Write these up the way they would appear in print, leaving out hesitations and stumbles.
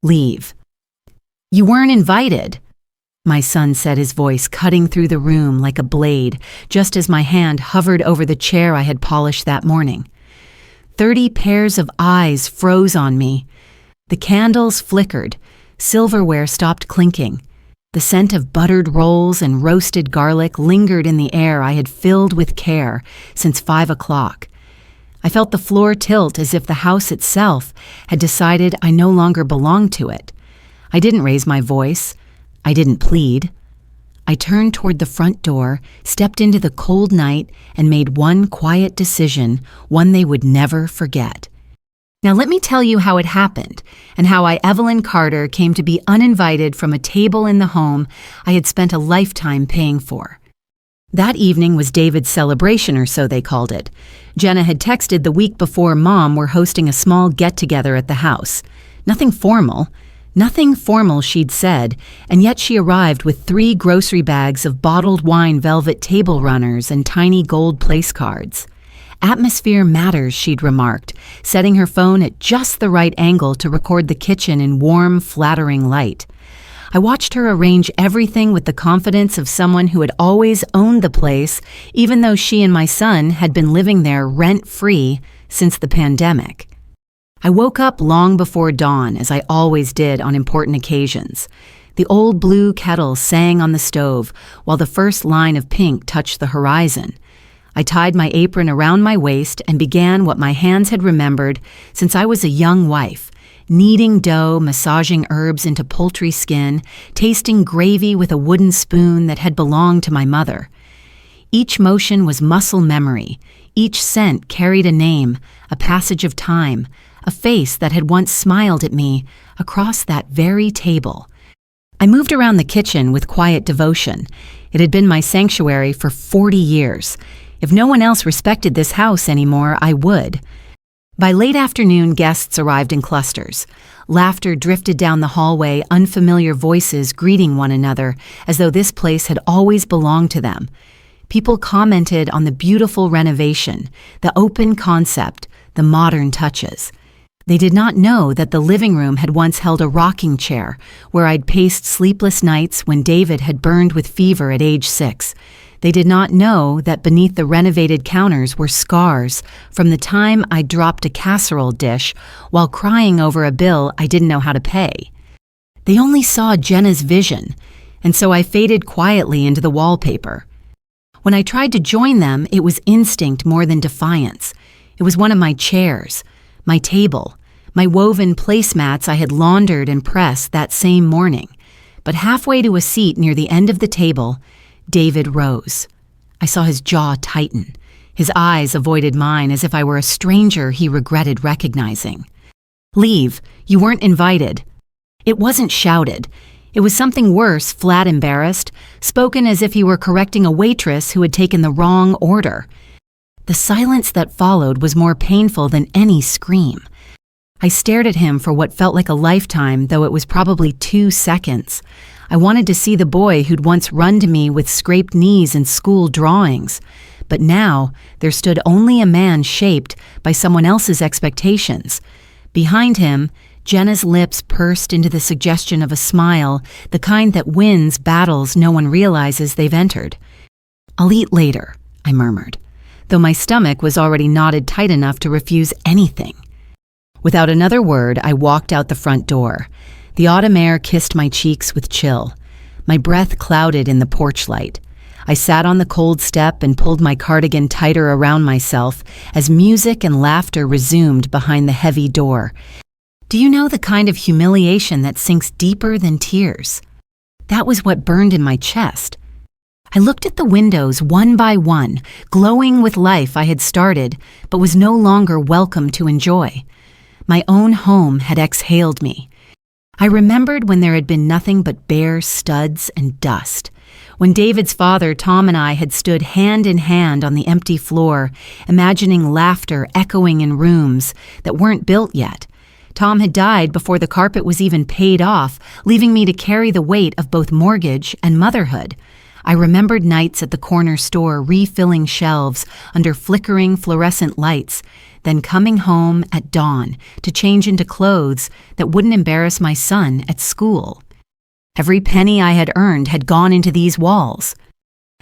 Leave. You weren't invited, my son said, his voice cutting through the room like a blade, just as my hand hovered over the chair I had polished that morning. 30 pairs of eyes froze on me. The candles flickered. Silverware stopped clinking. The scent of buttered rolls and roasted garlic lingered in the air I had filled with care since 5 o'clock. I felt the floor tilt as if the house itself had decided I no longer belonged to it. I didn't raise my voice. I didn't plead. I turned toward the front door, stepped into the cold night, and made one quiet decision, one they would never forget. Now let me tell you how it happened, and how Evelyn Carter came to be uninvited from a table in the home I had spent a lifetime paying for. That evening was David's celebration, or so they called it. Jenna had texted the week before Mom were hosting a small get-together at the house. Nothing formal, she'd said, and yet she arrived with 3 grocery bags of bottled wine velvet table runners and tiny gold place cards. Atmosphere matters, she'd remarked, setting her phone at just the right angle to record the kitchen in warm, flattering light. I watched her arrange everything with the confidence of someone who had always owned the place, even though she and my son had been living there rent-free since the pandemic. I woke up long before dawn, as I always did on important occasions. The old blue kettle sang on the stove, while the first line of pink touched the horizon. I tied my apron around my waist and began what my hands had remembered since I was a young wife, kneading dough, massaging herbs into poultry skin, tasting gravy with a wooden spoon that had belonged to my mother. Each motion was muscle memory. Each scent carried a name, a passage of time, a face that had once smiled at me across that very table. I moved around the kitchen with quiet devotion. It had been my sanctuary for 40 years. If no one else respected this house anymore, I would. By late afternoon, guests arrived in clusters. Laughter drifted down the hallway, unfamiliar voices greeting one another as though this place had always belonged to them. People commented on the beautiful renovation, the open concept, the modern touches. They did not know that the living room had once held a rocking chair where I'd paced sleepless nights when David had burned with fever at age 6. They did not know that beneath the renovated counters were scars from the time I dropped a casserole dish while crying over a bill I didn't know how to pay. They only saw Jenna's vision, and so I faded quietly into the wallpaper. When I tried to join them, it was instinct more than defiance. It was one of my chairs, my table, my woven placemats I had laundered and pressed that same morning. But halfway to a seat near the end of the table, David rose. I saw his jaw tighten. His eyes avoided mine as if I were a stranger he regretted recognizing. Leave. You weren't invited. It wasn't shouted. It was something worse, flat embarrassed, spoken as if he were correcting a waitress who had taken the wrong order. The silence that followed was more painful than any scream. I stared at him for what felt like a lifetime, though it was probably 2 seconds. I wanted to see the boy who'd once run to me with scraped knees in school drawings. But now, there stood only a man shaped by someone else's expectations. Behind him, Jenna's lips pursed into the suggestion of a smile, the kind that wins battles no one realizes they've entered. "I'll eat later," I murmured, though my stomach was already knotted tight enough to refuse anything. Without another word, I walked out the front door. The autumn air kissed my cheeks with chill. My breath clouded in the porch light. I sat on the cold step and pulled my cardigan tighter around myself as music and laughter resumed behind the heavy door. Do you know the kind of humiliation that sinks deeper than tears? That was what burned in my chest. I looked at the windows one by one, glowing with life I had started, but was no longer welcome to enjoy. My own home had exhaled me. I remembered when there had been nothing but bare studs and dust. When David's father, Tom, and I had stood hand in hand on the empty floor, imagining laughter echoing in rooms that weren't built yet. Tom had died before the carpet was even paid off, leaving me to carry the weight of both mortgage and motherhood. I remembered nights at the corner store refilling shelves under flickering fluorescent lights, then coming home at dawn to change into clothes that wouldn't embarrass my son at school. Every penny I had earned had gone into these walls,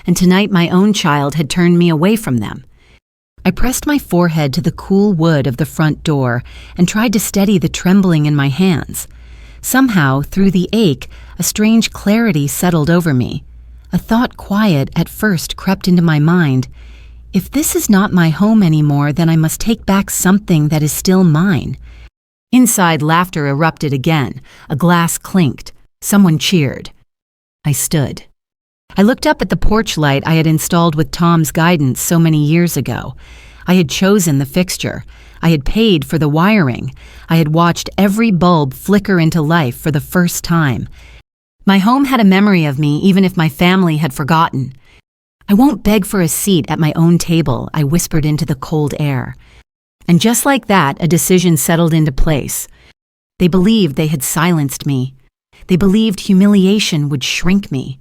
and tonight my own child had turned me away from them. I pressed my forehead to the cool wood of the front door and tried to steady the trembling in my hands. Somehow, through the ache, a strange clarity settled over me. A thought quiet at first crept into my mind. If this is not my home anymore, then I must take back something that is still mine. Inside, laughter erupted again. A glass clinked. Someone cheered. I stood. I looked up at the porch light I had installed with Tom's guidance so many years ago. I had chosen the fixture. I had paid for the wiring. I had watched every bulb flicker into life for the first time. My home had a memory of me, even if my family had forgotten. I won't beg for a seat at my own table, I whispered into the cold air. And just like that, a decision settled into place. They believed they had silenced me. They believed humiliation would shrink me.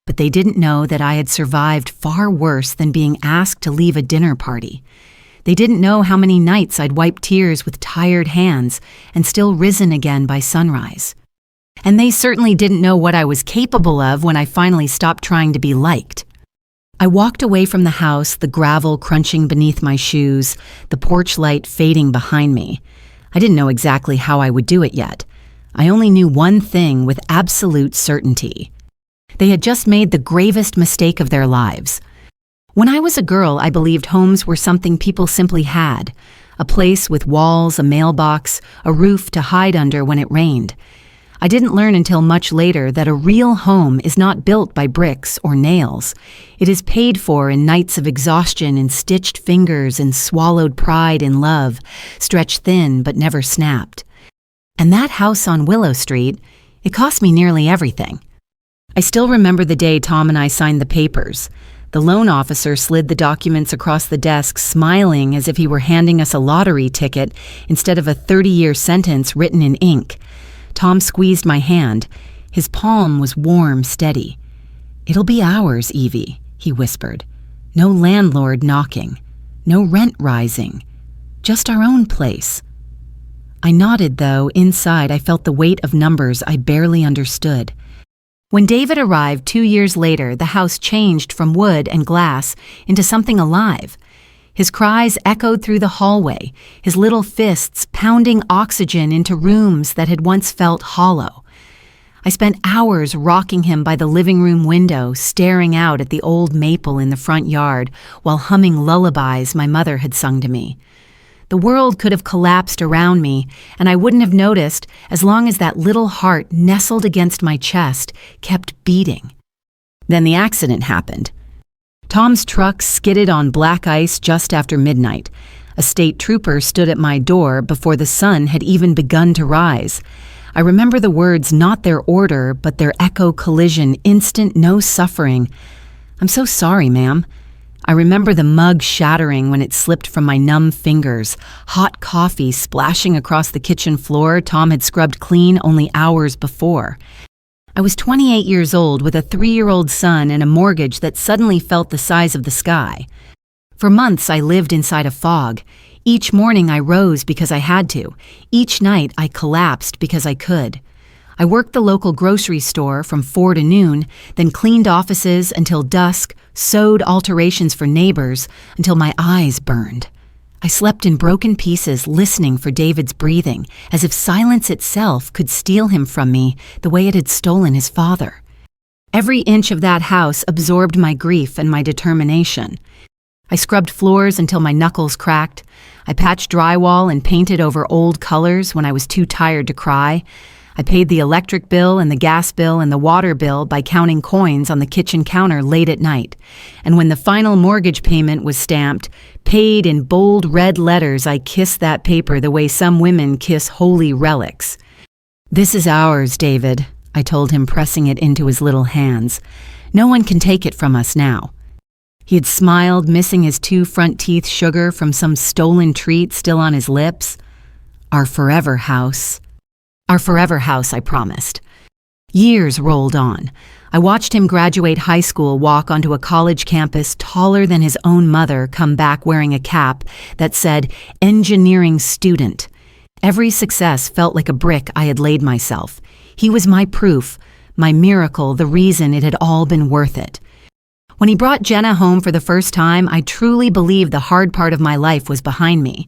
But they didn't know that I had survived far worse than being asked to leave a dinner party. They didn't know how many nights I'd wiped tears with tired hands and still risen again by sunrise. And they certainly didn't know what I was capable of when I finally stopped trying to be liked. I walked away from the house, the gravel crunching beneath my shoes, the porch light fading behind me. I didn't know exactly how I would do it yet. I only knew one thing with absolute certainty. They had just made the gravest mistake of their lives. When I was a girl, I believed homes were something people simply had, a place with walls, a mailbox, a roof to hide under when it rained. I didn't learn until much later that a real home is not built by bricks or nails. It is paid for in nights of exhaustion and stitched fingers and swallowed pride in love, stretched thin but never snapped. And that house on Willow Street, it cost me nearly everything. I still remember the day Tom and I signed the papers. The loan officer slid the documents across the desk, smiling as if he were handing us a lottery ticket instead of a 30-year sentence written in ink. Tom squeezed my hand. His palm was warm, steady. "It'll be ours, Evie," he whispered. "No landlord knocking. No rent rising. Just our own place." I nodded, though inside I felt the weight of numbers I barely understood. When David arrived 2 years later, the house changed from wood and glass into something alive. His cries echoed through the hallway, his little fists pounding oxygen into rooms that had once felt hollow. I spent hours rocking him by the living room window, staring out at the old maple in the front yard while humming lullabies my mother had sung to me. The world could have collapsed around me, and I wouldn't have noticed as long as that little heart nestled against my chest kept beating. Then the accident happened. Tom's truck skidded on black ice just after midnight. A state trooper stood at my door before the sun had even begun to rise. I remember the words, not their order, but their echo collision, instant no suffering. "I'm so sorry, ma'am." I remember the mug shattering when it slipped from my numb fingers, hot coffee splashing across the kitchen floor Tom had scrubbed clean only hours before. I was 28 years old with a 3-year-old son and a mortgage that suddenly felt the size of the sky. For months I lived inside a fog. Each morning I rose because I had to. Each night I collapsed because I could. I worked the local grocery store from 4 to noon, then cleaned offices until dusk, sewed alterations for neighbors until my eyes burned. I slept in broken pieces, listening for David's breathing, as if silence itself could steal him from me the way it had stolen his father. Every inch of that house absorbed my grief and my determination. I scrubbed floors until my knuckles cracked. I patched drywall and painted over old colors when I was too tired to cry. I paid the electric bill and the gas bill and the water bill by counting coins on the kitchen counter late at night. And when the final mortgage payment was stamped, paid in bold red letters, I kissed that paper the way some women kiss holy relics. "This is ours, David," I told him, pressing it into his little hands. "No one can take it from us now." He had smiled, missing his 2 front teeth sugar from some stolen treat still on his lips. Our forever house, I promised. Years rolled on. I watched him graduate high school, walk onto a college campus taller than his own mother, come back wearing a cap that said, "Engineering student." Every success felt like a brick I had laid myself. He was my proof, my miracle, the reason it had all been worth it. When he brought Jenna home for the first time, I truly believed the hard part of my life was behind me.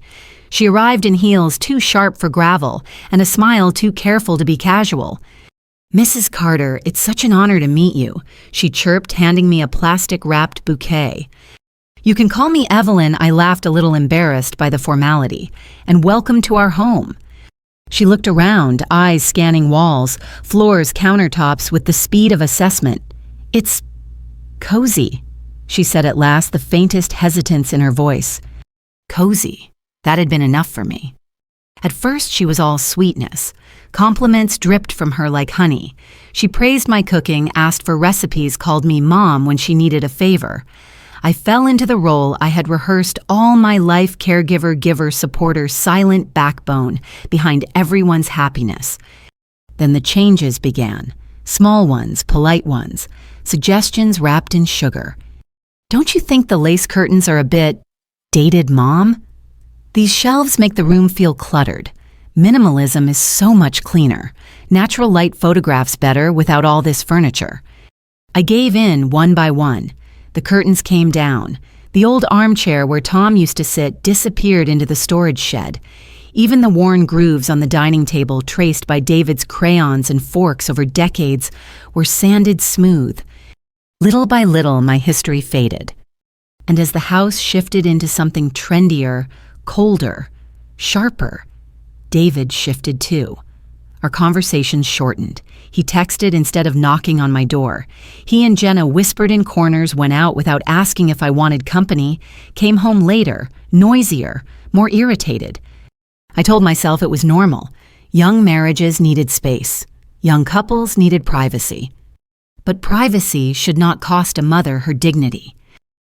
She arrived in heels too sharp for gravel and a smile too careful to be casual. "Mrs. Carter, it's such an honor to meet you," she chirped, handing me a plastic-wrapped bouquet. "You can call me Evelyn," I laughed, a little embarrassed by the formality. "And welcome to our home." She looked around, eyes scanning walls, floors, countertops with the speed of assessment. "It's cozy," she said at last, the faintest hesitance in her voice. Cozy. That had been enough for me. At first, she was all sweetness. Compliments dripped from her like honey. She praised my cooking, asked for recipes, called me Mom when she needed a favor. I fell into the role I had rehearsed all my life: caregiver, giver, supporter, silent backbone behind everyone's happiness. Then the changes began. Small ones, polite ones, suggestions wrapped in sugar. "Don't you think the lace curtains are a bit dated, Mom?" These shelves make the room feel cluttered. Minimalism is so much cleaner. Natural light photographs better without all this furniture. I gave in one by one. The curtains came down. The old armchair where Tom used to sit disappeared into the storage shed. Even the worn grooves on the dining table, traced by David's crayons and forks over decades, were sanded smooth. Little by little, my history faded. And as the house shifted into something trendier, colder, sharper, David shifted too. Our conversations shortened. He texted instead of knocking on my door. He and Jenna whispered in corners, went out without asking if I wanted company, came home later, noisier, more irritated. I told myself it was normal. Young marriages needed space. Young couples needed privacy. But privacy should not cost a mother her dignity.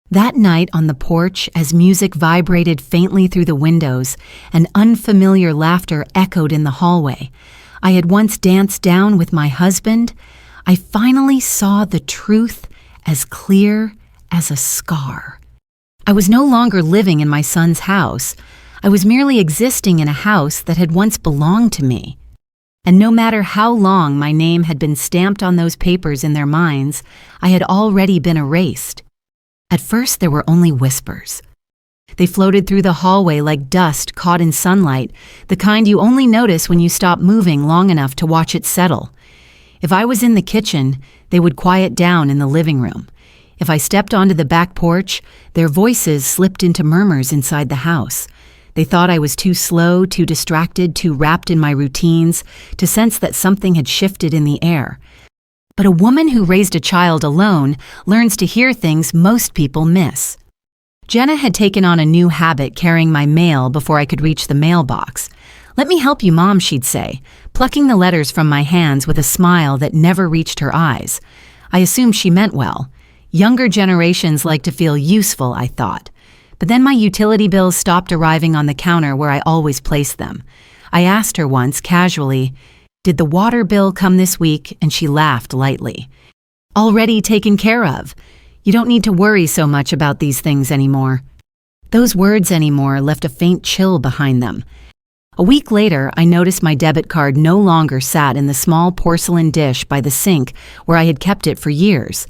That night on the porch, as music vibrated faintly through the windows and unfamiliar laughter echoed in the hallway I had once danced down with my husband, I finally saw the truth as clear as a scar. I was no longer living in my son's house. I was merely existing in a house that had once belonged to me. And no matter how long my name had been stamped on those papers in their minds, I had already been erased. At first, there were only whispers. They floated through the hallway like dust caught in sunlight, the kind you only notice when you stop moving long enough to watch it settle. If I was in the kitchen, they would quiet down in the living room. If I stepped onto the back porch, their voices slipped into murmurs inside the house. They thought I was too slow, too distracted, too wrapped in my routines to sense that something had shifted in the air. But a woman who raised a child alone learns to hear things most people miss. Jenna had taken on a new habit, carrying my mail before I could reach the mailbox. "Let me help you, Mom," she'd say, plucking the letters from my hands with a smile that never reached her eyes. I assumed she meant well. Younger generations like to feel useful, I thought. But then my utility bills stopped arriving on the counter where I always placed them. I asked her once, casually, "Did the water bill come this week?" And she laughed lightly. "Already taken care of. You don't need to worry so much about these things anymore." Those words "anymore" left a faint chill behind them. A week later, I noticed my debit card no longer sat in the small porcelain dish by the sink where I had kept it for years.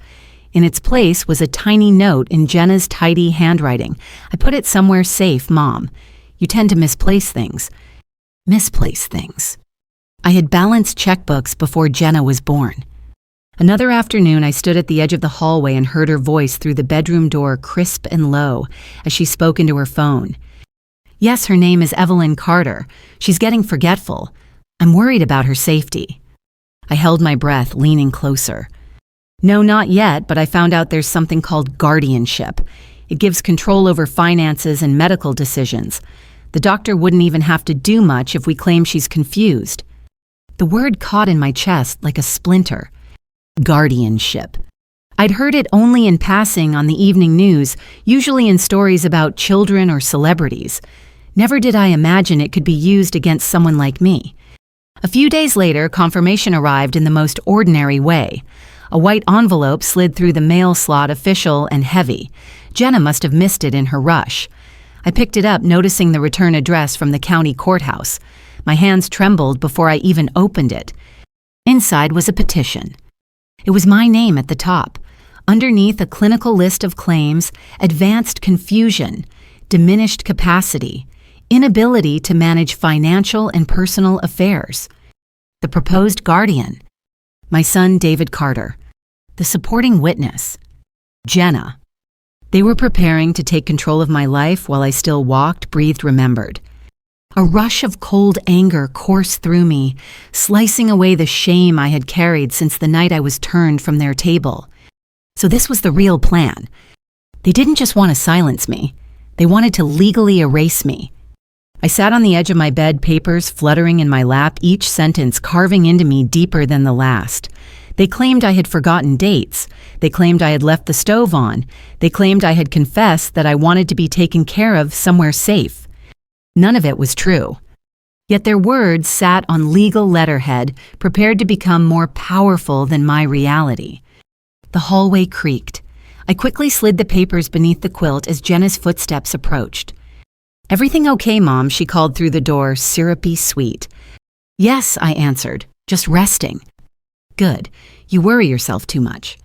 In its place was a tiny note in Jenna's tidy handwriting. I put it somewhere safe, Mom. You tend to misplace things. Misplace things. I had balanced checkbooks before Jenna was born. Another afternoon, I stood at the edge of the hallway and heard her voice through the bedroom door, crisp and low, as she spoke into her phone. "Yes, her name is Evelyn Carter. She's getting forgetful. I'm worried about her safety." I held my breath, leaning closer. "No, not yet, but I found out there's something called guardianship. It gives control over finances and medical decisions. The doctor wouldn't even have to do much if we claim she's confused." The word caught in my chest like a splinter. Guardianship. I'd heard it only in passing on the evening news, usually in stories about children or celebrities. Never did I imagine it could be used against someone like me. A few days later, confirmation arrived in the most ordinary way. A white envelope slid through the mail slot, official and heavy. Jenna must have missed it in her rush. I picked it up, noticing the return address from the county courthouse. My hands trembled before I even opened it. Inside was a petition. It was my name at the top. Underneath, a clinical list of claims: advanced confusion, diminished capacity, inability to manage financial and personal affairs. The proposed guardian: my son David Carter. The supporting witness: Jenna. They were preparing to take control of my life while I still walked, breathed, remembered. A rush of cold anger coursed through me, slicing away the shame I had carried since the night I was turned from their table. So this was the real plan. They didn't just want to silence me. They wanted to legally erase me. I sat on the edge of my bed, papers fluttering in my lap, each sentence carving into me deeper than the last. They claimed I had forgotten dates. They claimed I had left the stove on. They claimed I had confessed that I wanted to be taken care of somewhere safe. None of it was true. Yet their words sat on legal letterhead, prepared to become more powerful than my reality. The hallway creaked. I quickly slid the papers beneath the quilt as Jenna's footsteps approached. "Everything okay, Mom?" she called through the door, syrupy sweet. "Yes," I answered, "just resting." "Good. You worry yourself too much."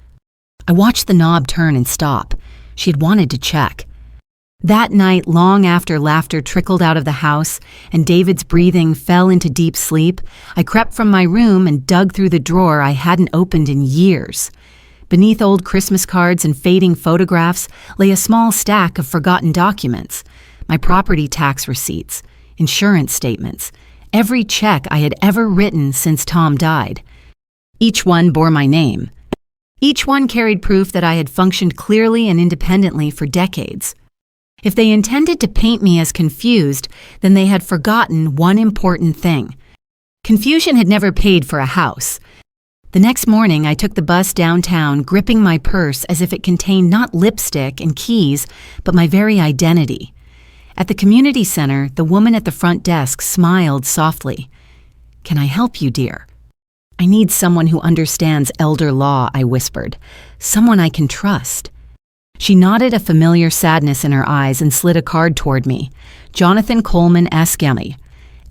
I watched the knob turn and stop. She had wanted to check. That night, long after laughter trickled out of the house and David's breathing fell into deep sleep, I crept from my room and dug through the drawer I hadn't opened in years. Beneath old Christmas cards and fading photographs lay a small stack of forgotten documents: my property tax receipts, insurance statements, every check I had ever written since Tom died. Each one bore my name. Each one carried proof that I had functioned clearly and independently for decades. If they intended to paint me as confused, then they had forgotten one important thing. Confusion had never paid for a house. The next morning, I took the bus downtown, gripping my purse as if it contained not lipstick and keys, but my very identity. At the community center, the woman at the front desk smiled softly. "Can I help you, dear?" "I need someone who understands elder law," I whispered. "Someone I can trust." She nodded, a familiar sadness in her eyes, and slid a card toward me. Jonathan Coleman S. Gummy,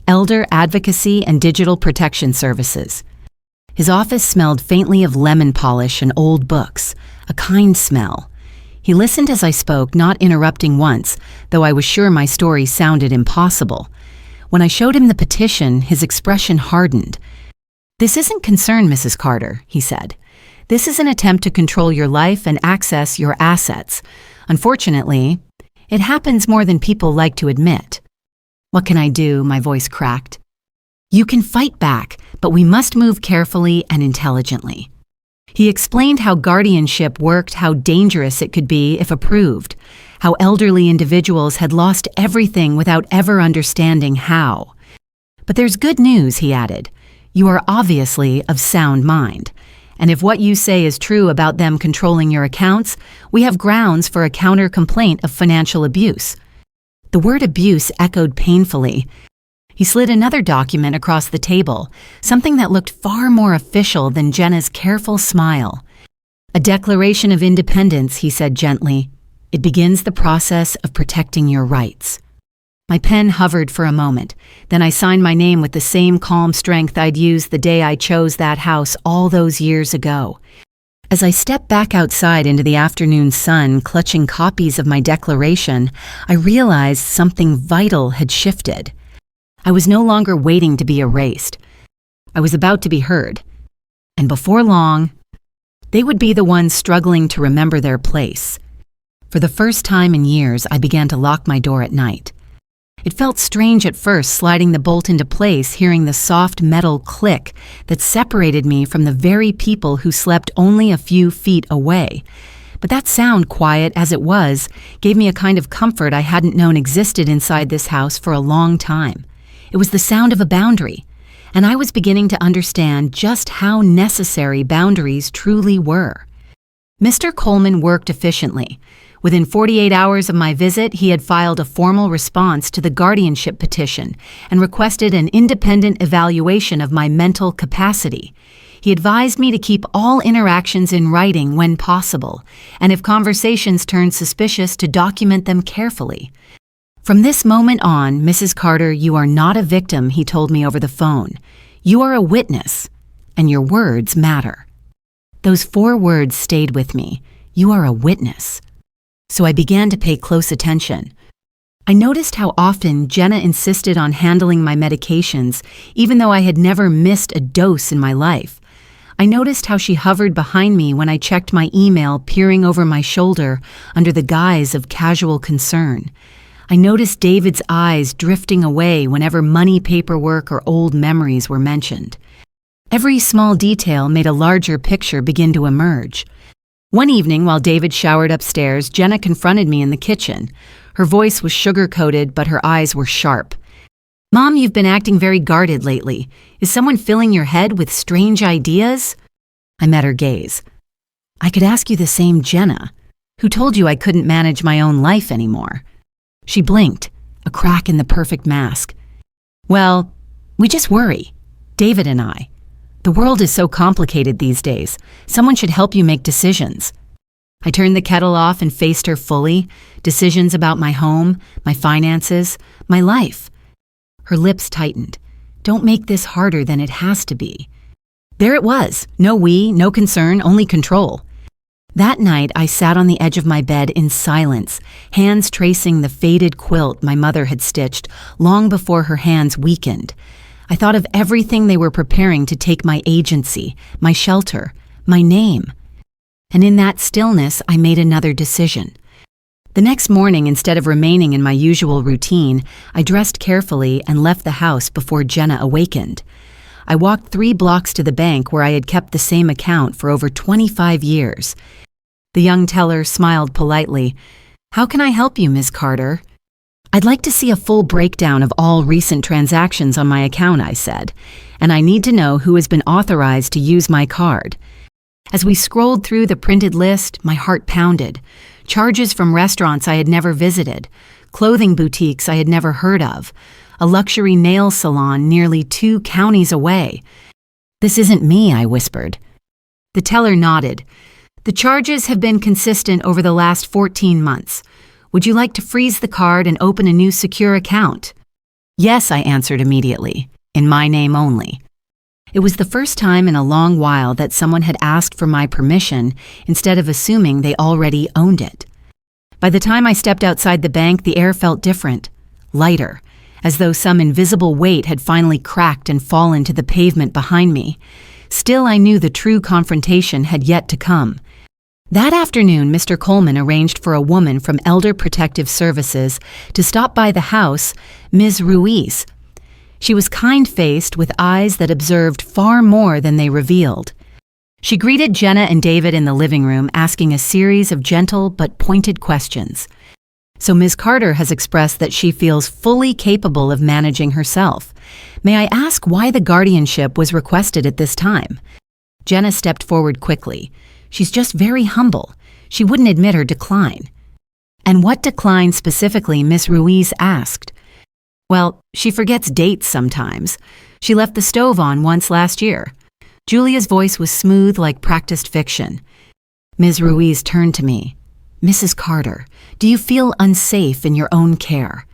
Elder Advocacy and Digital Protection Services. His office smelled faintly of lemon polish and old books, a kind smell. He listened as I spoke, not interrupting once, though I was sure my story sounded impossible. When I showed him the petition, his expression hardened. "This isn't concern, Mrs. Carter," he said. "This is an attempt to control your life and access your assets. Unfortunately, it happens more than people like to admit." "What can I do?" My voice cracked. "You can fight back, but we must move carefully and intelligently." He explained how guardianship worked, how dangerous it could be if approved, how elderly individuals had lost everything without ever understanding how. "But there's good news," he added. "You are obviously of sound mind. And if what you say is true about them controlling your accounts, we have grounds for a counter-complaint of financial abuse." The word abuse echoed painfully. He slid another document across the table, something that looked far more official than Jenna's careful smile. "A Declaration of Independence," he said gently. "It begins the process of protecting your rights." My pen hovered for a moment. Then I signed my name with the same calm strength I'd used the day I chose that house all those years ago. As I stepped back outside into the afternoon sun, clutching copies of my declaration, I realized something vital had shifted. I was no longer waiting to be erased. I was about to be heard. And before long, they would be the ones struggling to remember their place. For the first time in years, I began to lock my door at night. It felt strange at first, sliding the bolt into place, hearing the soft metal click that separated me from the very people who slept only a few feet away. But that sound, quiet as it was, gave me a kind of comfort I hadn't known existed inside this house for a long time. It was the sound of a boundary, and I was beginning to understand just how necessary boundaries truly were. Mr. Coleman worked efficiently. Within 48 hours of my visit, he had filed a formal response to the guardianship petition and requested an independent evaluation of my mental capacity. He advised me to keep all interactions in writing when possible, and if conversations turned suspicious, to document them carefully. From this moment on, Mrs. Carter, you are not a victim, he told me over the phone. You are a witness, and your words matter. Those 4 words stayed with me. You are a witness. So I began to pay close attention. I noticed how often Jenna insisted on handling my medications, even though I had never missed a dose in my life. I noticed how she hovered behind me when I checked my email, peering over my shoulder under the guise of casual concern. I noticed David's eyes drifting away whenever money paperwork or old memories were mentioned. Every small detail made a larger picture begin to emerge. One evening, while David showered upstairs, Jenna confronted me in the kitchen. Her voice was sugar-coated, but her eyes were sharp. Mom, you've been acting very guarded lately. Is someone filling your head with strange ideas? I met her gaze. I could ask you the same, Jenna. Who told you I couldn't manage my own life anymore? She blinked, a crack in the perfect mask. Well, we just worry. David and I. The world is so complicated these days. Someone should help you make decisions. I turned the kettle off and faced her fully. Decisions about my home, my finances, my life. Her lips tightened. Don't make this harder than it has to be. There it was. No we, no concern, only control. That night, I sat on the edge of my bed in silence, hands tracing the faded quilt my mother had stitched long before her hands weakened. I thought of everything they were preparing to take my agency, my shelter, my name. And in that stillness, I made another decision. The next morning, instead of remaining in my usual routine, I dressed carefully and left the house before Jenna awakened. I walked 3 blocks to the bank where I had kept the same account for over 25 years. The young teller smiled politely. How can I help you, Ms. Carter? I'd like to see a full breakdown of all recent transactions on my account, I said, and I need to know who has been authorized to use my card. As we scrolled through the printed list, my heart pounded. Charges from restaurants I had never visited, clothing boutiques I had never heard of, a luxury nail salon nearly 2 counties away. This isn't me, I whispered. The teller nodded. The charges have been consistent over the last 14 months. Would you like to freeze the card and open a new secure account? Yes, I answered immediately, in my name only. It was the first time in a long while that someone had asked for my permission instead of assuming they already owned it. By the time I stepped outside the bank, the air felt different, lighter, as though some invisible weight had finally cracked and fallen to the pavement behind me. Still, I knew the true confrontation had yet to come. That afternoon, Mr. Coleman arranged for a woman from Elder Protective Services to stop by the house, Ms. Ruiz. She was kind-faced with eyes that observed far more than they revealed. She greeted Jenna and David in the living room, asking a series of gentle but pointed questions. So Ms. Carter has expressed that she feels fully capable of managing herself. May I ask why the guardianship was requested at this time? Jenna stepped forward quickly. She's just very humble. She wouldn't admit her decline. And what decline specifically, Miss Ruiz asked. Well, she forgets dates sometimes. She left the stove on once last year. Julia's voice was smooth like practiced fiction. Ms. Ruiz turned to me. Mrs. Carter, do you feel unsafe in your own care?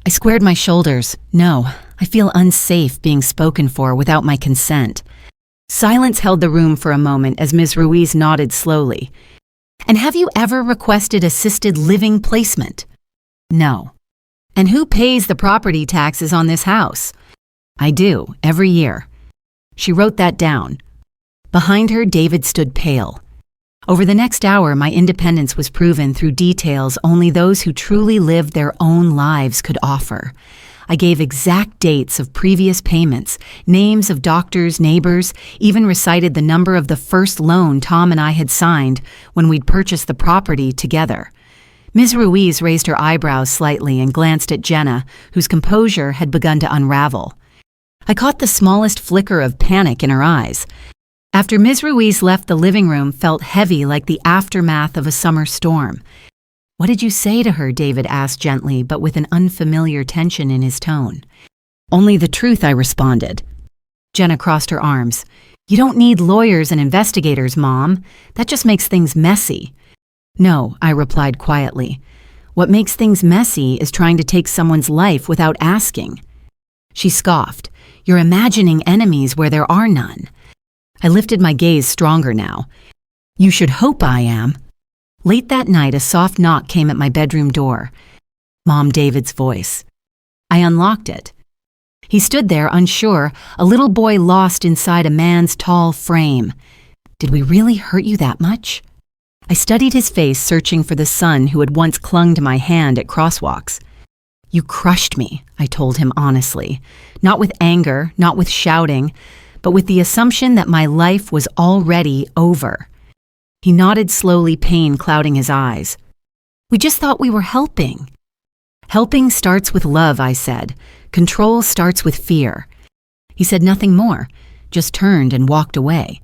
I squared my shoulders. No, I feel unsafe being spoken for without my consent. Silence held the room for a moment as Ms. Ruiz nodded slowly. And have you ever requested assisted living placement? No. And who pays the property taxes on this house? I do, every year. She wrote that down. Behind her, David stood pale. Over the next hour, my independence was proven through details only those who truly lived their own lives could offer. I gave exact dates of previous payments, names of doctors, neighbors, even recited the number of the first loan Tom and I had signed when we'd purchased the property together. Ms. Ruiz raised her eyebrows slightly and glanced at Jenna, whose composure had begun to unravel. I caught the smallest flicker of panic in her eyes. After Ms. Ruiz left, the living room felt heavy like the aftermath of a summer storm. "What did you say to her?" David asked gently, but with an unfamiliar tension in his tone. "Only the truth," I responded. Jenna crossed her arms. "You don't need lawyers and investigators, Mom. That just makes things messy." "No," I replied quietly. "What makes things messy is trying to take someone's life without asking." She scoffed. "You're imagining enemies where there are none." I lifted my gaze stronger now. "You should hope I am." Late that night, a soft knock came at my bedroom door. Mom David's voice. I unlocked it. He stood there, unsure, a little boy lost inside a man's tall frame. "Did we really hurt you that much?" I studied his face, searching for the son who had once clung to my hand at crosswalks. "You crushed me," I told him honestly, not with anger, not with shouting, but with the assumption that my life was already over. He nodded slowly, pain clouding his eyes. "We just thought we were helping." "Helping starts with love," I said. "Control starts with fear." He said nothing more, just turned and walked away.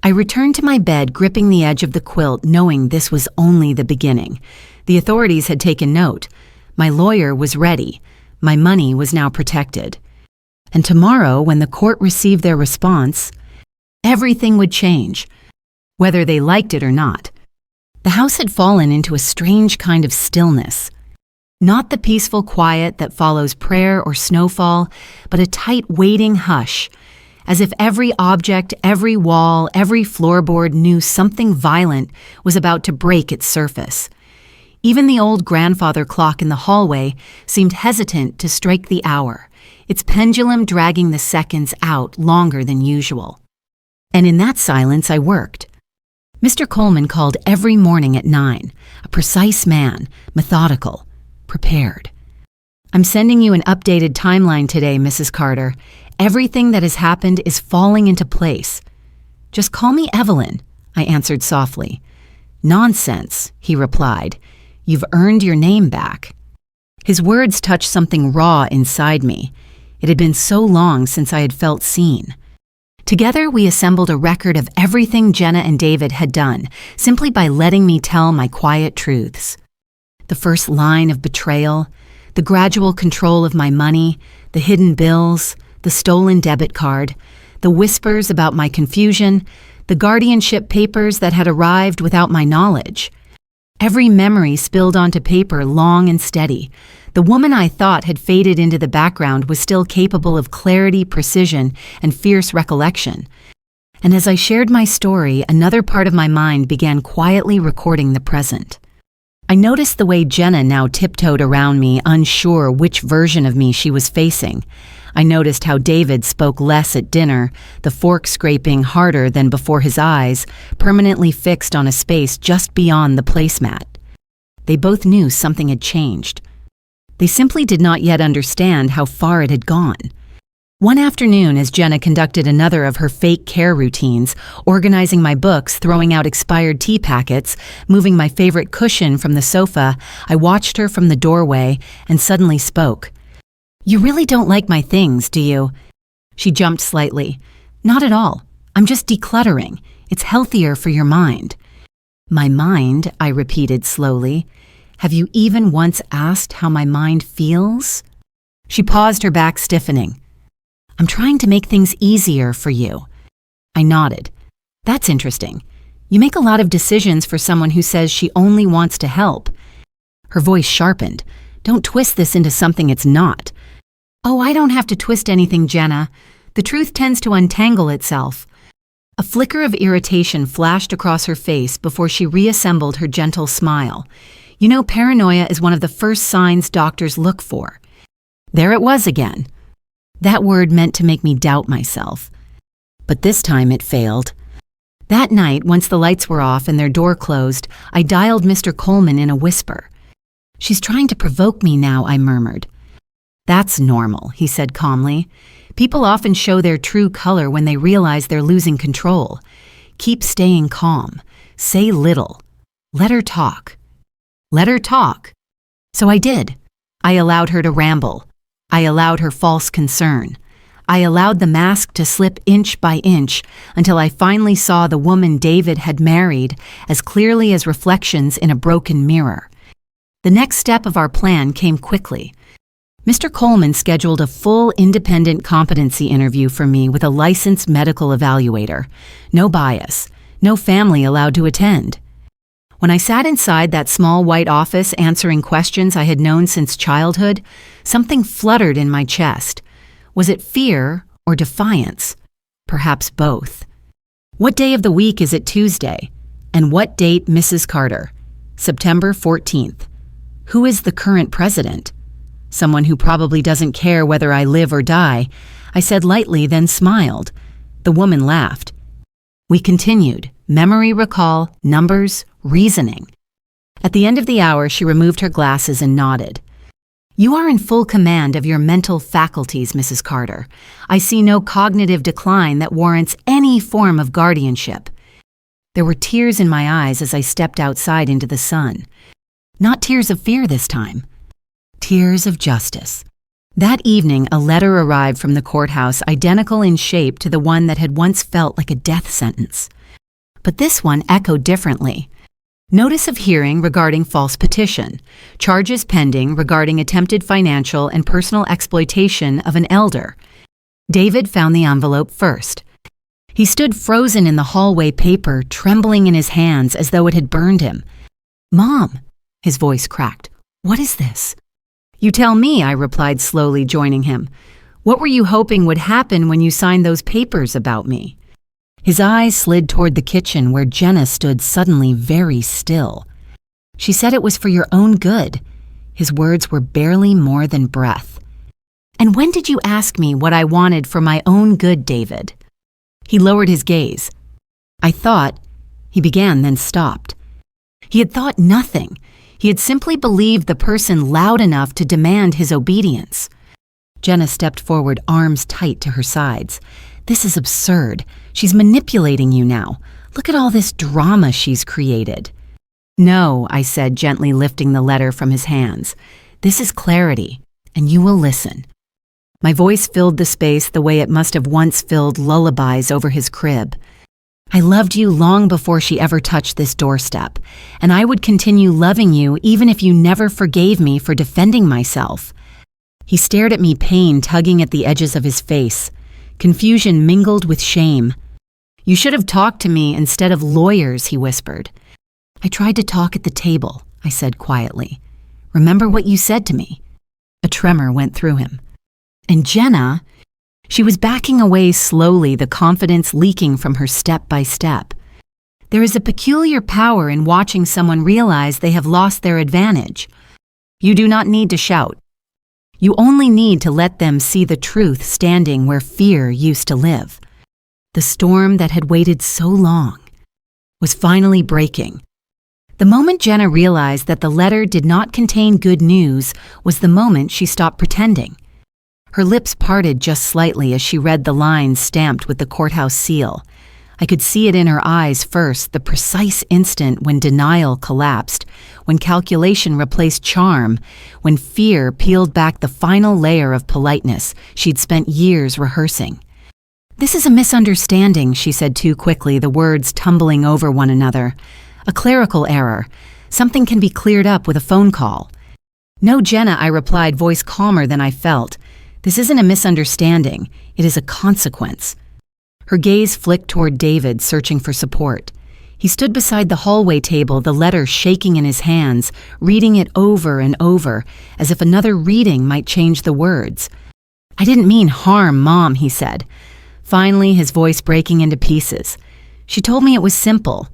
I returned to my bed, gripping the edge of the quilt, knowing this was only the beginning. The authorities had taken note. My lawyer was ready. My money was now protected. And tomorrow, when the court received their response, everything would change, whether they liked it or not. The house had fallen into a strange kind of stillness. Not the peaceful quiet that follows prayer or snowfall, but a tight, waiting hush, as if every object, every wall, every floorboard knew something violent was about to break its surface. Even the old grandfather clock in the hallway seemed hesitant to strike the hour, its pendulum dragging the seconds out longer than usual. And in that silence I worked. Mr. Coleman called every morning at 9, a precise man, methodical, prepared. "I'm sending you an updated timeline today, Mrs. Carter. Everything that has happened is falling into place." "Just call me Evelyn," I answered softly. "Nonsense," he replied. "You've earned your name back." His words touched something raw inside me. It had been so long since I had felt seen. Together, we assembled a record of everything Jenna and David had done, simply by letting me tell my quiet truths. The first line of betrayal, the gradual control of my money, the hidden bills, the stolen debit card, the whispers about my confusion, the guardianship papers that had arrived without my knowledge. Every memory spilled onto paper, long and steady. The woman I thought had faded into the background was still capable of clarity, precision, and fierce recollection. And as I shared my story, another part of my mind began quietly recording the present. I noticed the way Jenna now tiptoed around me, unsure which version of me she was facing. I noticed how David spoke less at dinner, the fork scraping harder than before his eyes, permanently fixed on a space just beyond the placemat. They both knew something had changed. They simply did not yet understand how far it had gone. One afternoon, as Jenna conducted another of her fake care routines, organizing my books, throwing out expired tea packets, moving my favorite cushion from the sofa, I watched her from the doorway and suddenly spoke. "You really don't like my things, do you?" She jumped slightly. "Not at all. I'm just decluttering. It's healthier for your mind." "My mind," I repeated slowly. "Have you even once asked how my mind feels?" She paused, her back stiffening. "I'm trying to make things easier for you." I nodded. "That's interesting. You make a lot of decisions for someone who says she only wants to help." Her voice sharpened. "Don't twist this into something it's not." "Oh, I don't have to twist anything, Jenna. The truth tends to untangle itself." A flicker of irritation flashed across her face before she reassembled her gentle smile. "You know, paranoia is one of the first signs doctors look for." There it was again. That word meant to make me doubt myself. But this time it failed. That night, once the lights were off and their door closed, I dialed Mr. Coleman in a whisper. "She's trying to provoke me now," I murmured. "That's normal," he said calmly. "People often show their true color when they realize they're losing control. Keep staying calm. Say little. Let her talk." Let her talk. So I did. I allowed her to ramble. I allowed her false concern. I allowed the mask to slip inch by inch until I finally saw the woman David had married as clearly as reflections in a broken mirror. The next step of our plan came quickly. Mr. Coleman scheduled a full independent competency interview for me with a licensed medical evaluator. No bias, no family allowed to attend. When I sat inside that small white office answering questions I had known since childhood, something fluttered in my chest. Was it fear or defiance? Perhaps both. What day of the week is it Tuesday? And what date, Mrs. Carter? September 14th. Who is the current president? Someone who probably doesn't care whether I live or die. I said lightly, then smiled. The woman laughed. We continued. Memory recall, numbers, reasoning. At the end of the hour, she removed her glasses and nodded. You are in full command of your mental faculties, Mrs. Carter. I see no cognitive decline that warrants any form of guardianship. There were tears in my eyes as I stepped outside into the sun. Not tears of fear this time. Tears of justice. That evening, a letter arrived from the courthouse identical in shape to the one that had once felt like a death sentence. But this one echoed differently. Notice of hearing regarding false petition. Charges pending regarding attempted financial and personal exploitation of an elder. David found the envelope first. He stood frozen in the hallway paper, trembling in his hands as though it had burned him. Mom, his voice cracked. What is this? You tell me, I replied slowly, joining him. What were you hoping would happen when you signed those papers about me? His eyes slid toward the kitchen where Jenna stood suddenly very still. She said it was for your own good. His words were barely more than breath. And when did you ask me what I wanted for my own good, David? He lowered his gaze. I thought, he began, then stopped. He had thought nothing. He had simply believed the person loud enough to demand his obedience. Jenna stepped forward, arms tight to her sides. This is absurd. She's manipulating you now. Look at all this drama she's created. No, I said, gently lifting the letter from his hands. This is clarity, and you will listen. My voice filled the space the way it must have once filled lullabies over his crib. I loved you long before she ever touched this doorstep, and I would continue loving you even if you never forgave me for defending myself. He stared at me, pain tugging at the edges of his face. Confusion mingled with shame. You should have talked to me instead of lawyers, he whispered. I tried to talk at the table, I said quietly. Remember what you said to me? A tremor went through him. And Jenna, she was backing away slowly, the confidence leaking from her step by step. There is a peculiar power in watching someone realize they have lost their advantage. You do not need to shout. You only need to let them see the truth standing where fear used to live. The storm that had waited so long was finally breaking. The moment Jenna realized that the letter did not contain good news was the moment she stopped pretending. Her lips parted just slightly as she read the lines stamped with the courthouse seal. I could see it in her eyes first, the precise instant when denial collapsed, when calculation replaced charm, when fear peeled back the final layer of politeness she'd spent years rehearsing. This is a misunderstanding, she said too quickly, the words tumbling over one another. A clerical error. Something can be cleared up with a phone call. No, Jenna, I replied, voice calmer than I felt. This isn't a misunderstanding. It is a consequence. Her gaze flicked toward David, searching for support. He stood beside the hallway table, the letter shaking in his hands, reading it over and over, as if another reading might change the words. I didn't mean harm, Mom, he said. Finally, his voice breaking into pieces. She told me it was simple,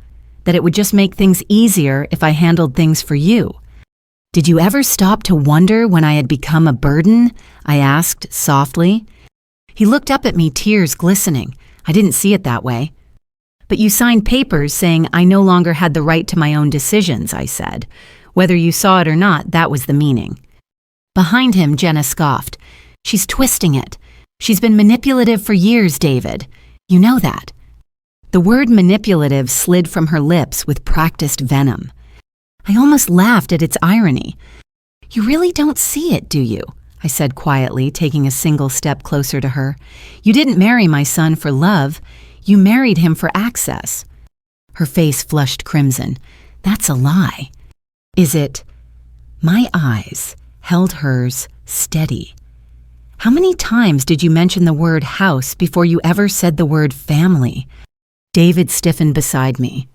that it would just make things easier if I handled things for you. Did you ever stop to wonder when I had become a burden? I asked softly. He looked up at me, tears glistening. I didn't see it that way. But you signed papers saying I no longer had the right to my own decisions, I said. Whether you saw it or not, that was the meaning. Behind him, Jenna scoffed. She's twisting it. She's been manipulative for years, David. You know that. The word manipulative slid from her lips with practiced venom. I almost laughed at its irony. You really don't see it, do you? I said quietly, taking a single step closer to her. You didn't marry my son for love. You married him for access. Her face flushed crimson. That's a lie. Is it? My eyes held hers steady. How many times did you mention the word house before you ever said the word family? David stiffened beside me.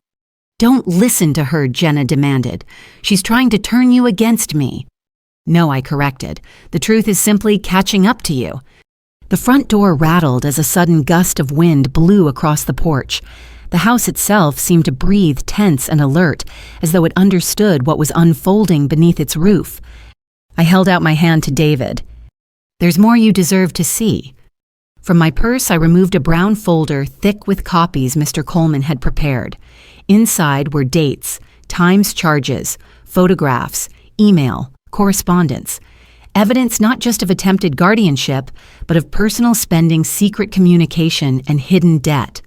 Don't listen to her, Jenna demanded. She's trying to turn you against me. No, I corrected. The truth is simply catching up to you. The front door rattled as a sudden gust of wind blew across the porch. The house itself seemed to breathe tense and alert, as though it understood what was unfolding beneath its roof. I held out my hand to David. There's more you deserve to see. From my purse, I removed a brown folder thick with copies Mr. Coleman had prepared. Inside were dates, times charges, photographs, email, correspondence. Evidence not just of attempted guardianship, but of personal spending, secret communication, and hidden debt.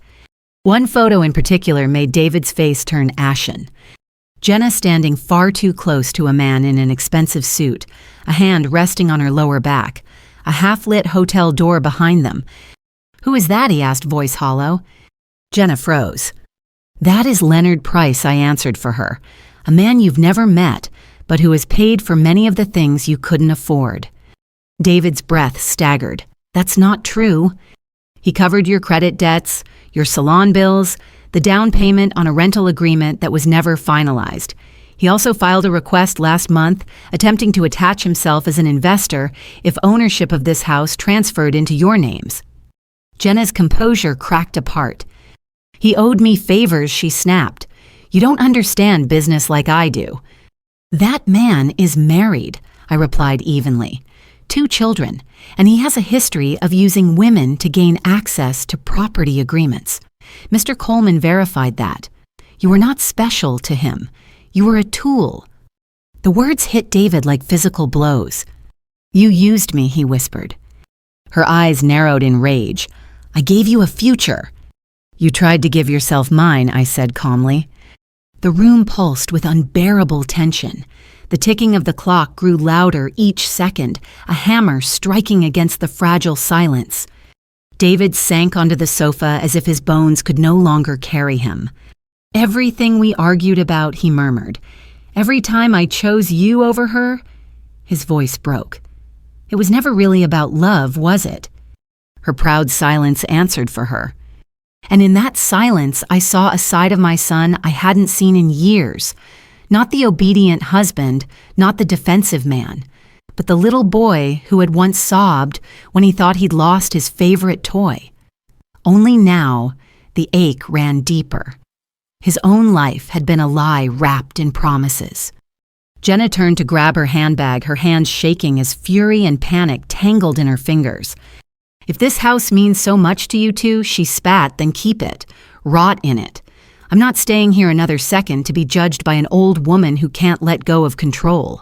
One photo in particular made David's face turn ashen. Jenna standing far too close to a man in an expensive suit, a hand resting on her lower back, a half-lit hotel door behind them. Who is that? He asked, voice hollow. Jenna froze. That is Leonard Price, I answered for her, a man you've never met, but who has paid for many of the things you couldn't afford. David's breath staggered. That's not true. He covered your credit debts, your salon bills, the down payment on a rental agreement that was never finalized. He also filed a request last month attempting to attach himself as an investor if ownership of this house transferred into your names. Jenna's composure cracked apart. He owed me favors, she snapped. You don't understand business like I do. That man is married, I replied evenly. 2 children, and he has a history of using women to gain access to property agreements. Mr. Coleman verified that. You were not special to him. You were a tool. The words hit David like physical blows. You used me, he whispered. Her eyes narrowed in rage. I gave you a future. You tried to give yourself mine, I said calmly. The room pulsed with unbearable tension. The ticking of the clock grew louder each second, a hammer striking against the fragile silence. David sank onto the sofa as if his bones could no longer carry him. Everything we argued about, he murmured. Every time I chose you over her, his voice broke. It was never really about love, was it? Her proud silence answered for her. And in that silence, I saw a side of my son I hadn't seen in years. Not the obedient husband, not the defensive man, but the little boy who had once sobbed when he thought he'd lost his favorite toy. Only now, the ache ran deeper. His own life had been a lie wrapped in promises. Jenna turned to grab her handbag, her hands shaking as fury and panic tangled in her fingers. If this house means so much to you two, she spat, then keep it. Rot in it. I'm not staying here another second to be judged by an old woman who can't let go of control.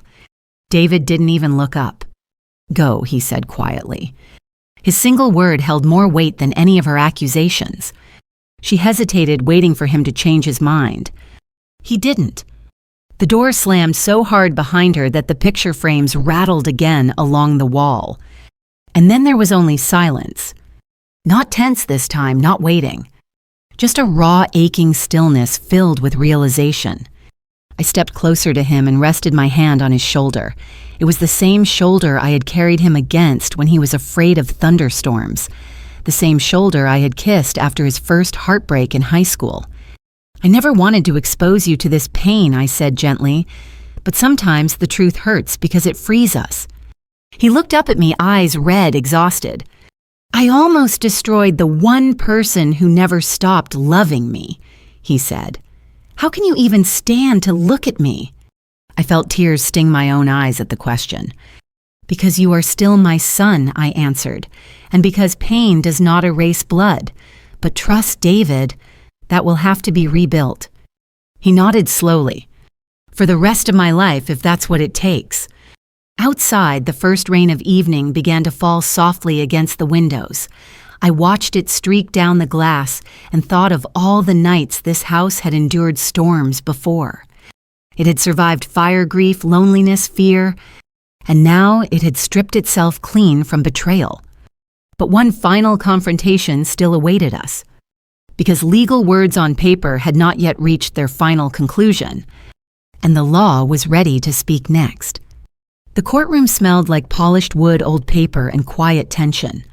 David didn't even look up. Go, he said quietly. His single word held more weight than any of her accusations. She hesitated, waiting for him to change his mind. He didn't. The door slammed so hard behind her that the picture frames rattled again along the wall. And then there was only silence. Not tense this time, not waiting. Just a raw, aching stillness filled with realization. I stepped closer to him and rested my hand on his shoulder. It was the same shoulder I had carried him against when he was afraid of thunderstorms. The same shoulder I had kissed after his first heartbreak in high school. I never wanted to expose you to this pain, I said gently, but sometimes the truth hurts because it frees us. He looked up at me, eyes red, exhausted. I almost destroyed the one person who never stopped loving me, he said. How can you even stand to look at me? I felt tears sting my own eyes at the question. Because you are still my son, I answered, and because pain does not erase blood. But trust David, that will have to be rebuilt. He nodded slowly. For the rest of my life, if that's what it takes. Outside, the first rain of evening began to fall softly against the windows. I watched it streak down the glass and thought of all the nights this house had endured storms before. It had survived fire, grief, loneliness, fear, and now it had stripped itself clean from betrayal. But one final confrontation still awaited us. Because legal words on paper had not yet reached their final conclusion, and the law was ready to speak next. The courtroom smelled like polished wood, old paper, and quiet tension.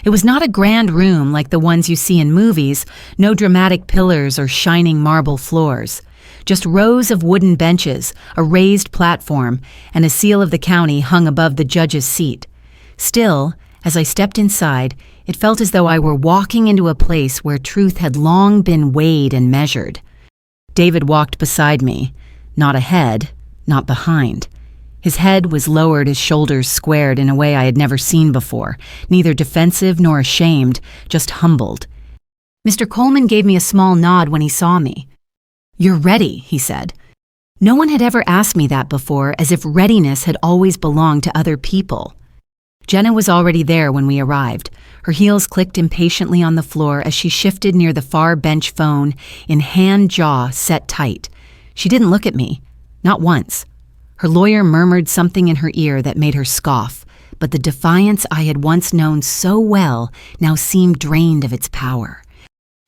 It was not a grand room like the ones you see in movies, no dramatic pillars or shining marble floors. Just rows of wooden benches, a raised platform, and a seal of the county hung above the judge's seat. Still, as I stepped inside, it felt as though I were walking into a place where truth had long been weighed and measured. David walked beside me, not ahead, not behind. His head was lowered, his shoulders squared in a way I had never seen before, neither defensive nor ashamed, just humbled. Mr. Coleman gave me a small nod when he saw me. "You're ready," he said. No one had ever asked me that before, as if readiness had always belonged to other people. Jenna was already there when we arrived. Her heels clicked impatiently on the floor as she shifted near the far bench phone, in hand jaw set tight. She didn't look at me, not once. Her lawyer murmured something in her ear that made her scoff, but the defiance I had once known so well now seemed drained of its power.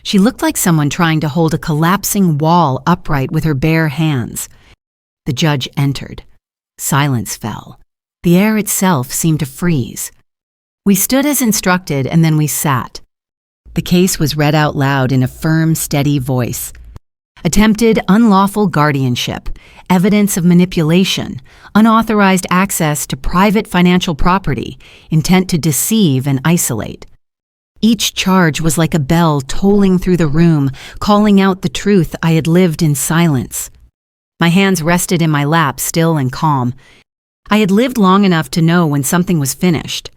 She looked like someone trying to hold a collapsing wall upright with her bare hands. The judge entered. Silence fell. The air itself seemed to freeze. We stood as instructed, and then we sat. The case was read out loud in a firm, steady voice. Attempted unlawful guardianship, evidence of manipulation, unauthorized access to private financial property, intent to deceive and isolate. Each charge was like a bell tolling through the room, calling out the truth I had lived in silence. My hands rested in my lap, still and calm. I had lived long enough to know when something was finished.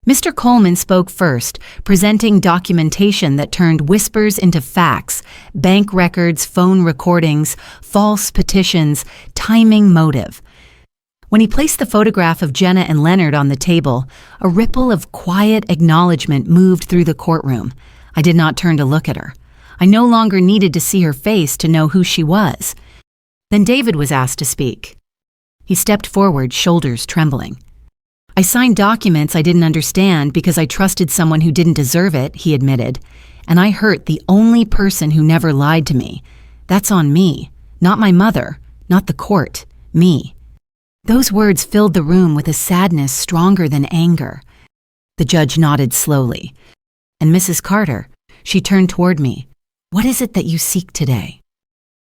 Mr. Coleman spoke first, presenting documentation that turned whispers into facts, bank records, phone recordings, false petitions, timing, motive. When he placed the photograph of Jenna and Leonard on the table, a ripple of quiet acknowledgement moved through the courtroom. I did not turn to look at her. I no longer needed to see her face to know who she was. Then David was asked to speak. He stepped forward, shoulders trembling. "I signed documents I didn't understand because I trusted someone who didn't deserve it," he admitted, "and I hurt the only person who never lied to me. That's on me, not my mother, not the court, me." Those words filled the room with a sadness stronger than anger. The judge nodded slowly. "And Mrs. Carter," she turned toward me, "what is it that you seek today?"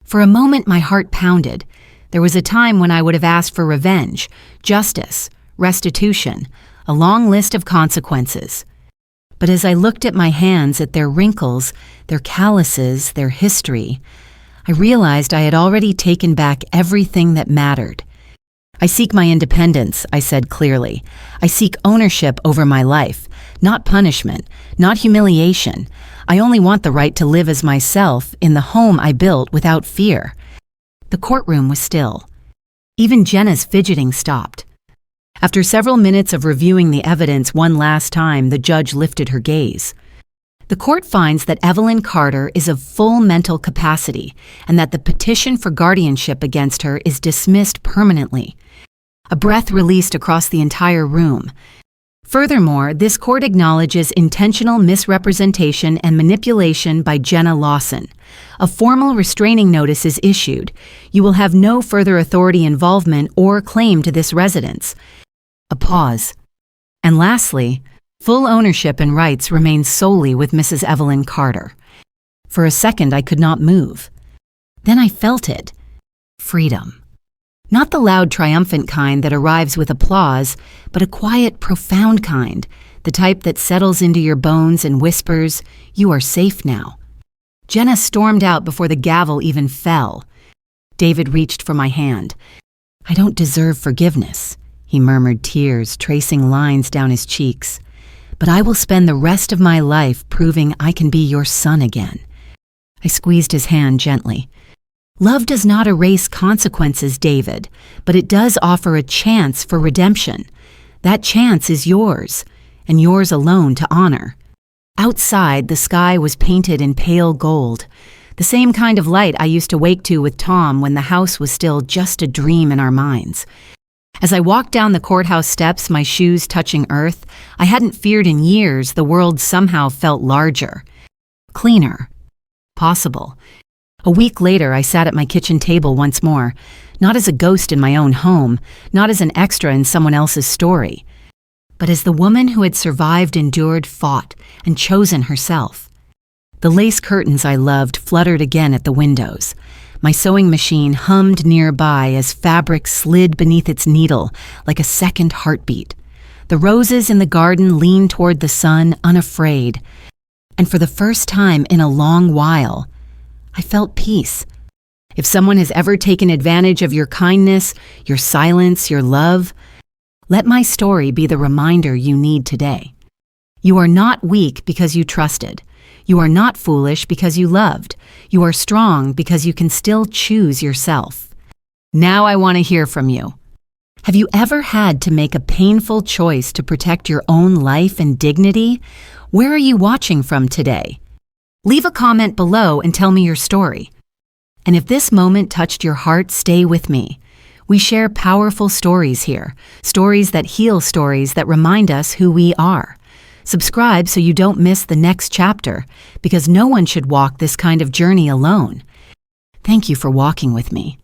For a moment my heart pounded. There was a time when I would have asked for revenge, justice, restitution, a long list of consequences. But as I looked at my hands, at their wrinkles, their calluses, their history, I realized I had already taken back everything that mattered. "I seek my independence," I said clearly. "I seek ownership over my life, not punishment, not humiliation. I only want the right to live as myself in the home I built without fear." The courtroom was still. Even Jenna's fidgeting stopped. After several minutes of reviewing the evidence one last time, the judge lifted her gaze. "The court finds that Evelyn Carter is of full mental capacity and that the petition for guardianship against her is dismissed permanently." A breath released across the entire room. Furthermore, this court acknowledges intentional misrepresentation and manipulation by Jenna Lawson. A formal restraining notice is issued. You will have no further authority involvement or claim to this residence. A pause. "And lastly, full ownership and rights remain solely with Mrs. Evelyn Carter." For a second, I could not move. Then I felt it. Freedom. Not the loud, triumphant kind that arrives with applause, but a quiet, profound kind, the type that settles into your bones and whispers, "You are safe now." Jenna stormed out before the gavel even fell. David reached for my hand. "I don't deserve forgiveness," he murmured, tears tracing lines down his cheeks. "But I will spend the rest of my life proving I can be your son again." I squeezed his hand gently. "Love does not erase consequences, David, but it does offer a chance for redemption. That chance is yours, and yours alone to honor." Outside, the sky was painted in pale gold, the same kind of light I used to wake to with Tom when the house was still just a dream in our minds. As I walked down the courthouse steps, my shoes touching earth, I hadn't feared in years. The world somehow felt larger, cleaner, possible. A week later, I sat at my kitchen table once more, not as a ghost in my own home, not as an extra in someone else's story, but as the woman who had survived, endured, fought, and chosen herself. The lace curtains I loved fluttered again at the windows. My sewing machine hummed nearby as fabric slid beneath its needle like a second heartbeat. The roses in the garden leaned toward the sun, unafraid. And for the first time in a long while, I felt peace. If someone has ever taken advantage of your kindness, your silence, your love, let my story be the reminder you need today. You are not weak because you trusted. You are not foolish because you loved. You are strong because you can still choose yourself. Now I want to hear from you. Have you ever had to make a painful choice to protect your own life and dignity? Where are you watching from today? Leave a comment below and tell me your story. And if this moment touched your heart, stay with me. We share powerful stories here, stories that heal, stories that remind us who we are. Subscribe so you don't miss the next chapter, because no one should walk this kind of journey alone. Thank you for walking with me.